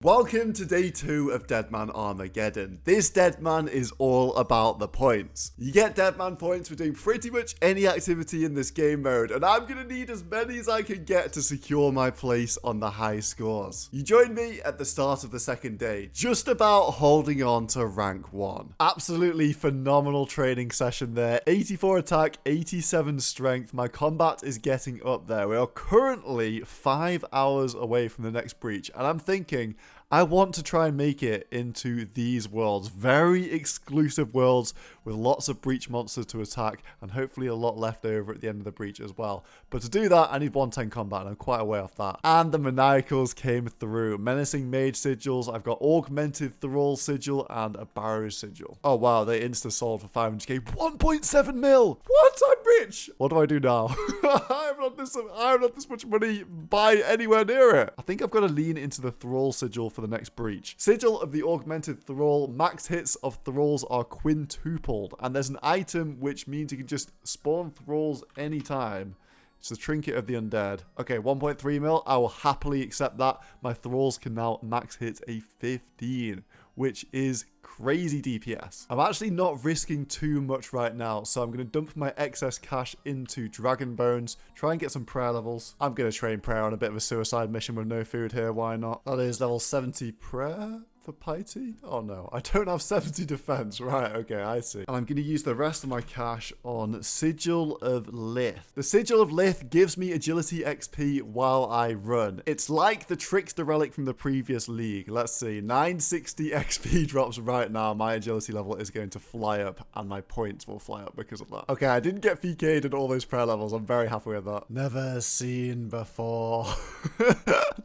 Welcome to day 2 of Deadman Armageddon. This Deadman is all about the points. You get Deadman points for doing pretty much any activity in this game mode, and I'm going to need as many as I can get to secure my place on the high scores. You joined me at the start of the second day, just about holding on to rank 1. Absolutely phenomenal training session there. 84 attack, 87 strength. My combat is getting up there. We are currently 5 hours away from the next breach, and I'm thinking, I want to try and make it into these worlds. Very exclusive worlds with lots of breach monsters to attack and hopefully a lot left over at the end of the breach as well. But to do that, I need 110 combat and I'm quite a way off that. And the Maniacals came through. Menacing Mage sigils. I've got Augmented Thrall sigil and a Barrow sigil. Oh wow, they insta-sold for 500k. 1.7 mil! What? I'm rich! What do I do now? I have not this much money buy anywhere near it. I think I've got to lean into the Thrall sigil for the next breach. Sigil of the Augmented Thrall. Max hits of Thralls are quintupled. And there's an item which means you can just spawn Thralls anytime. It's the Trinket of the Undead. Okay, 1.3 mil. I will happily accept that. My Thralls can now max hit a 15, which is crazy DPS. I'm actually not risking too much right now, so I'm going to dump my excess cash into Dragon Bones, try and get some prayer levels. I'm going to train prayer on a bit of a suicide mission with no food here, why not? That is level 70 prayer for piety? Oh no, I don't have 70 defense. Right, okay, I see. And I'm going to use the rest of my cash on Sigil of Lith. The Sigil of Lith gives me agility XP while I run. It's like the Trickster relic from the previous league. Let's see, 960 XP drops right now. My agility level is going to fly up and my points will fly up because of that. Okay, I didn't get PK'd in all those prayer levels. I'm very happy with that. Never seen before.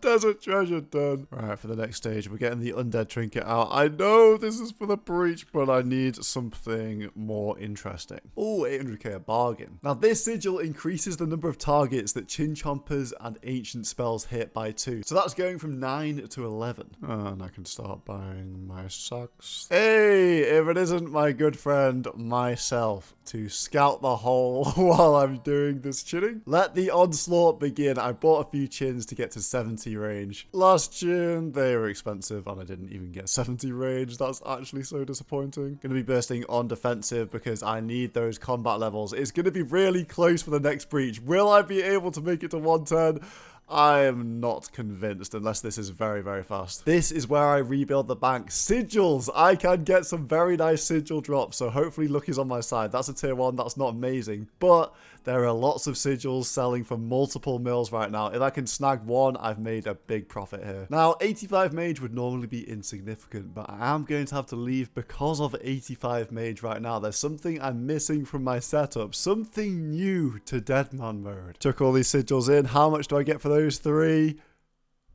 Desert treasure done. Right, for the next stage, we're getting the Undead Trinket out. I know this is for the breach, but I need something more interesting. Oh, 800k, a bargain. Now, this sigil increases the number of targets that Chin Chompers and Ancient spells hit by 2. So that's going from 9 to 11. And I can start buying my socks. Hey, if it isn't my good friend, myself, to scout the hole while I'm doing this chinning. Let the onslaught begin. I bought a few chins to get to 70 range. Last chin, they were expensive and I didn't even get 70 range. That's actually so disappointing. Gonna be bursting on defensive because I need those combat levels. It's gonna be really close for the next breach. Will I be able to make it to 110? I am not convinced unless this is very, very fast. This is where I rebuild the bank. Sigils! I can get some very nice sigil drops, so hopefully luck is on my side. That's a tier 1, that's not amazing, but there are lots of sigils selling for multiple mils right now. If I can snag one, I've made a big profit here. Now, 85 mage would normally be insignificant, but I am going to have to leave because of 85 mage right now. There's something I'm missing from my setup, something new to Deadman mode. Took all these sigils in. How much do I get for those 3?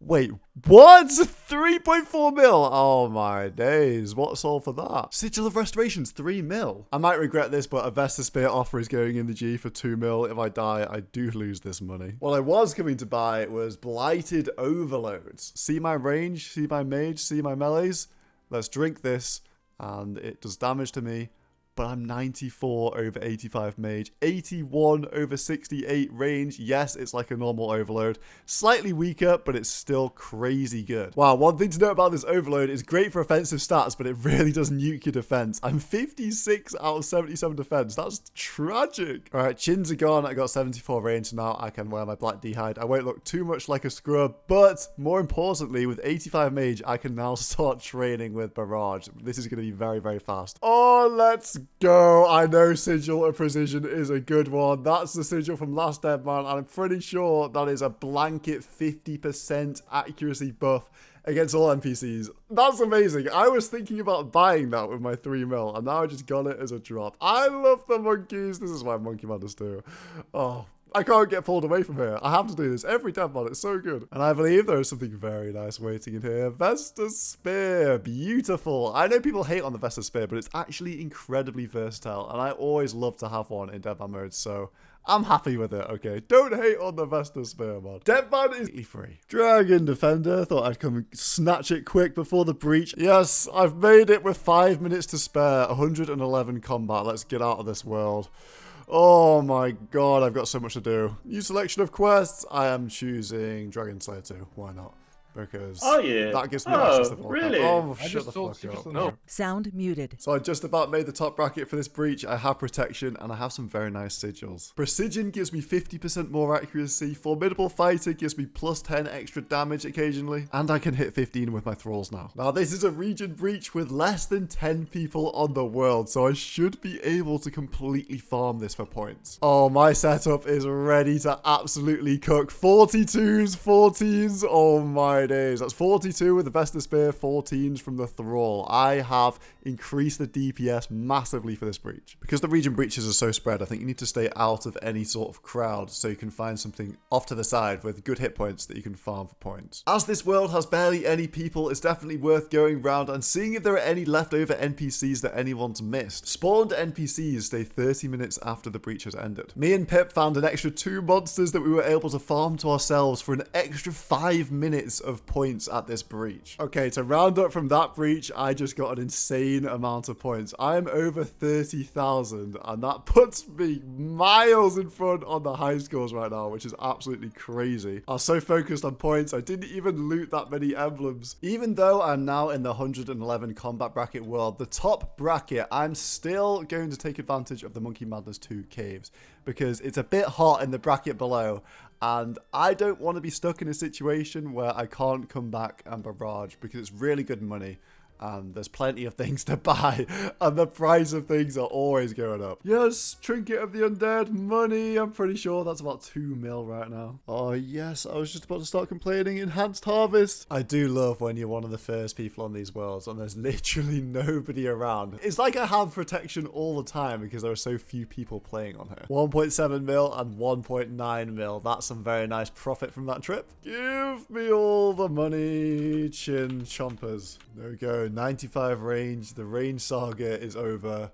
Wait, what? 3.4 mil? Oh my days. What's all for that? Sigil of Restoration's 3 mil. I might regret this, but a Vesta Spear offer is going in the G for 2 mil. If I die, I do lose this money. What I was coming to buy was Blighted Overloads. See my range, see my mage, see my melees? Let's drink this, and it does damage to me. But I'm 94 over 85 mage, 81 over 68 range. Yes, it's like a normal overload. Slightly weaker, but it's still crazy good. Wow, one thing to note about this overload is great for offensive stats, but it really does nuke your defense. I'm 56 out of 77 defense. That's tragic. All right, chins are gone. I got 74 range, so now I can wear my black d'hide. I won't look too much like a scrub, but more importantly, with 85 mage, I can now start training with Barrage. This is going to be very, very fast. Oh, let's go. I know Sigil of Precision is a good one. That's the Sigil from last Deadman, and I'm pretty sure that is a blanket 50% accuracy buff against all NPCs. That's amazing. I was thinking about buying that with my 3 mil, and now I just got it as a drop. I love the monkeys. This is why Monkey Madness do. Oh, I can't get pulled away from here. I have to do this every Deadman. It's so good. And I believe there is something very nice waiting in here. Vesta Spear. Beautiful. I know people hate on the Vesta Spear, but it's actually incredibly versatile. And I always love to have one in Deadman mode, so I'm happy with it, okay? Don't hate on the Vesta Spear, man. Deadman is free. Dragon Defender. Thought I'd come and snatch it quick before the breach. Yes, I've made it with 5 minutes to spare. 111 combat. Let's get out of this world. Oh my god, I've got so much to do. New selection of quests. I am choosing Dragon Slayer 2. Why not? because yeah. that gives me access to full really? Oh, I shut just the thought fuck up. Superstar- Sound muted. So I just about made the top bracket for this breach. I have protection and I have some very nice sigils. Precision gives me 50% more accuracy. Formidable Fighter gives me plus 10 extra damage occasionally. And I can hit 15 with my thralls now. Now this is a region breach with less than 10 people on the world. So I should be able to completely farm this for points. Oh, my setup is ready to absolutely cook. 42s, 14s. Oh my days. That's 42 with the Vesper Spear, 14s from the Thrall. I have increased the DPS massively for this breach. Because the region breaches are so spread, I think you need to stay out of any sort of crowd so you can find something off to the side with good hit points that you can farm for points. As this world has barely any people, it's definitely worth going around and seeing if there are any leftover NPCs that anyone's missed. Spawned NPCs stay 30 minutes after the breach has ended. Me and Pip found an extra 2 monsters that we were able to farm to ourselves for an extra 5 minutes of points at this breach. Okay, to round up from that breach, I just got an insane amount of points. I am over 30,000 and that puts me miles in front on the high scores right now, which is absolutely crazy. I was so focused on points, I didn't even loot that many emblems. Even though I'm now in the 111 combat bracket world, the top bracket, I'm still going to take advantage of the Monkey Madness 2 caves because it's a bit hot in the bracket below. And I don't want to be stuck in a situation where I can't come back and barrage because it's really good money. And there's plenty of things to buy, and the price of things are always going up. Yes, Trinket of the Undead, money. I'm pretty sure that's about 2 mil right now. Oh, yes, I was just about to start complaining. Enhanced Harvest. I do love when you're one of the first people on these worlds, and there's literally nobody around. It's like I have protection all the time because there are so few people playing on here. 1.7 mil and 1.9 mil. That's some very nice profit from that trip. Give me all the money, chin chompers. There we go. 95 range, the range saga is over,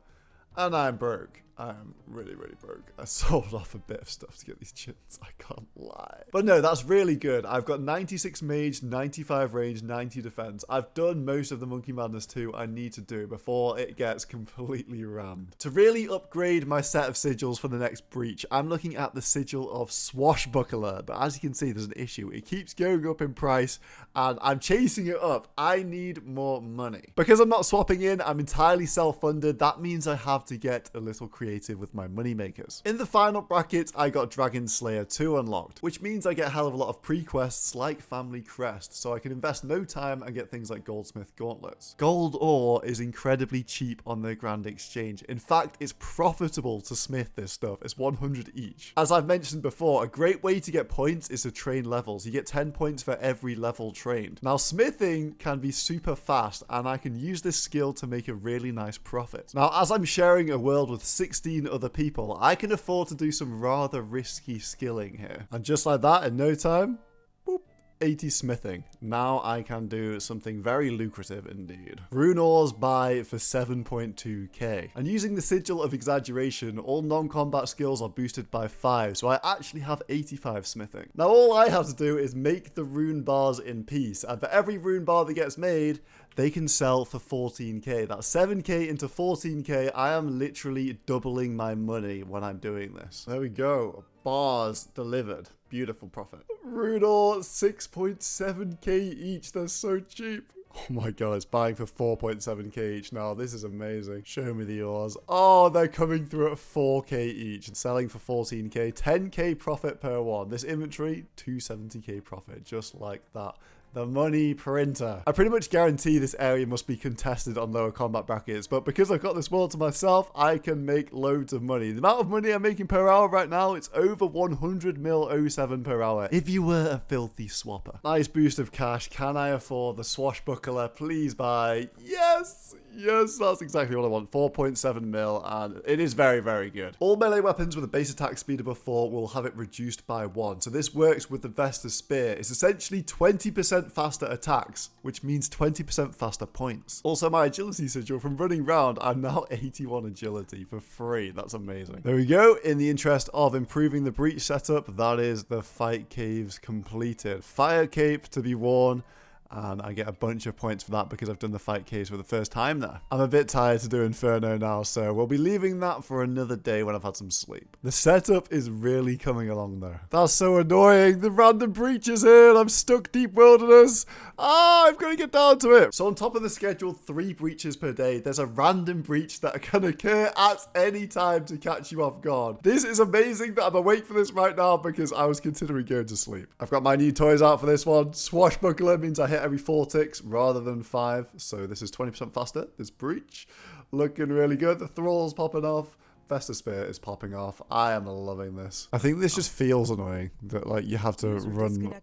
and I'm broke. I'm really, really broke. I sold off a bit of stuff to get these chins, I can't lie. But no, that's really good. I've got 96 mage, 95 range, 90 defense. I've done most of the Monkey Madness 2 I need to do before it gets completely rammed. To really upgrade my set of sigils for the next breach, I'm looking at the sigil of Swashbuckler. But as you can see, there's an issue. It keeps going up in price, and I'm chasing it up. I need more money. Because I'm not swapping in, I'm entirely self-funded. That means I have to get a little creative with my money makers. In the final bracket, I got Dragon Slayer 2 unlocked, which means I get a hell of a lot of pre-quests like Family Crest, so I can invest no time and get things like Goldsmith Gauntlets. Gold ore is incredibly cheap on the Grand Exchange. In fact, it's profitable to smith this stuff. It's 100 each. As I've mentioned before, a great way to get points is to train levels. You get 10 points for every level trained. Now, smithing can be super fast, and I can use this skill to make a really nice profit. Now, as I'm sharing a world with 16 other people, I can afford to do some rather risky skilling here. And just like that, in no time, boop, 80 smithing. Now I can do something very lucrative indeed. Rune ores buy for 7.2k. And using the Sigil of Exaggeration, all non-combat skills are boosted by 5, so I actually have 85 smithing. Now all I have to do is make the rune bars in peace, and for every rune bar that gets made, they can sell for 14k. That's 7k into 14k. I am literally doubling my money when I'm doing this. There we go. Bars delivered. Beautiful profit. Rune ore, 6.7k each. They're so cheap. Oh my god, it's buying for 4.7k each now. This is amazing. Show me the ores. Oh, they're coming through at 4k each and selling for 14k. 10k profit per one. This inventory, 270k profit. Just like that. The money printer. I pretty much guarantee this area must be contested on lower combat brackets, but because I've got this world to myself, I can make loads of money. The amount of money I'm making per hour right now, it's over 100 mil 07 per hour. If you were a filthy swapper. Nice boost of cash. Can I afford the Swashbuckler? Please buy. Yes! Yes, that's exactly what I want. 4.7 mil, and it is very, very good. All melee weapons with a base attack speed above 4 will have it reduced by 1. So this works with the Vesper Spear. It's essentially 20% faster attacks, which means 20% faster points. Also, my agility sigil from running round, I'm now 81 agility for free. That's amazing. There we go. In the interest of improving the breach setup, that is the fight caves completed. Fire cape to be worn. And I get a bunch of points for that because I've done the fight case for the first time there. I'm a bit tired to do Inferno now, so we'll be leaving that for another day when I've had some sleep. The setup is really coming along though. That's so annoying. The random breach is here and I'm stuck deep wilderness. I've got to get down to it. So on top of the scheduled 3 breaches per day, there's a random breach that can occur at any time to catch you off guard. This is amazing that I'm awake for this right now because I was considering going to sleep. I've got my new toys out for this one. Swashbuckler means I hit every 4 ticks rather than 5. So this is 20% faster. This breach looking really good. The thrall's popping off. Festus Spear is popping off. I am loving this. I think this just feels annoying that like you have to run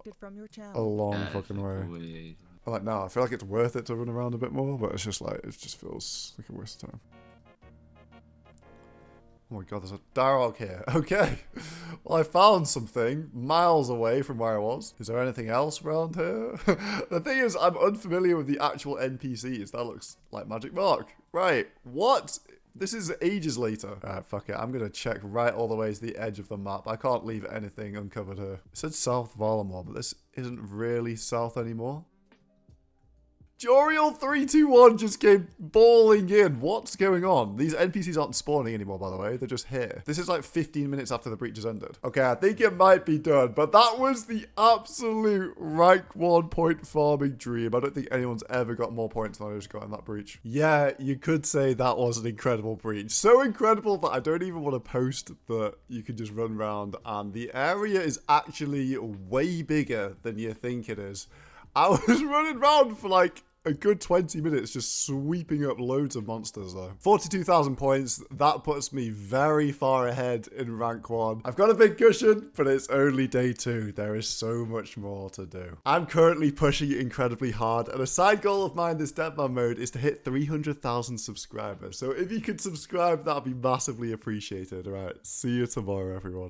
a long fucking way. Like no, I feel like it's worth it to run around a bit more, but it's just like it just feels like a waste of time. Oh my god, there's a Darog here. Okay. Well, I found something miles away from where I was. Is there anything else around here? The thing is, I'm unfamiliar with the actual NPCs. That looks like Magic Mark. Right. What? This is ages later. Alright, fuck it. I'm going to check right all the way to the edge of the map. I can't leave anything uncovered here. It said South Valamor, but this isn't really south anymore. Joriel 321 just came balling in. What's going on? These NPCs aren't spawning anymore, by the way. They're just here. This is like 15 minutes after the breach has ended. Okay, I think it might be done, but that was the absolute rank 1 point farming dream. I don't think anyone's ever got more points than I just got in that breach. Yeah, you could say that was an incredible breach. So incredible that I don't even want to post that you can just run around, and the area is actually way bigger than you think it is. I was running around for like a good 20 minutes just sweeping up loads of monsters though. 42,000 points, that puts me very far ahead in rank 1. I've got a big cushion, but it's only day 2. There is so much more to do. I'm currently pushing it incredibly hard, and a side goal of mine this Deadman mode is to hit 300,000 subscribers. So if you could subscribe, that'd be massively appreciated. Alright, see you tomorrow everyone.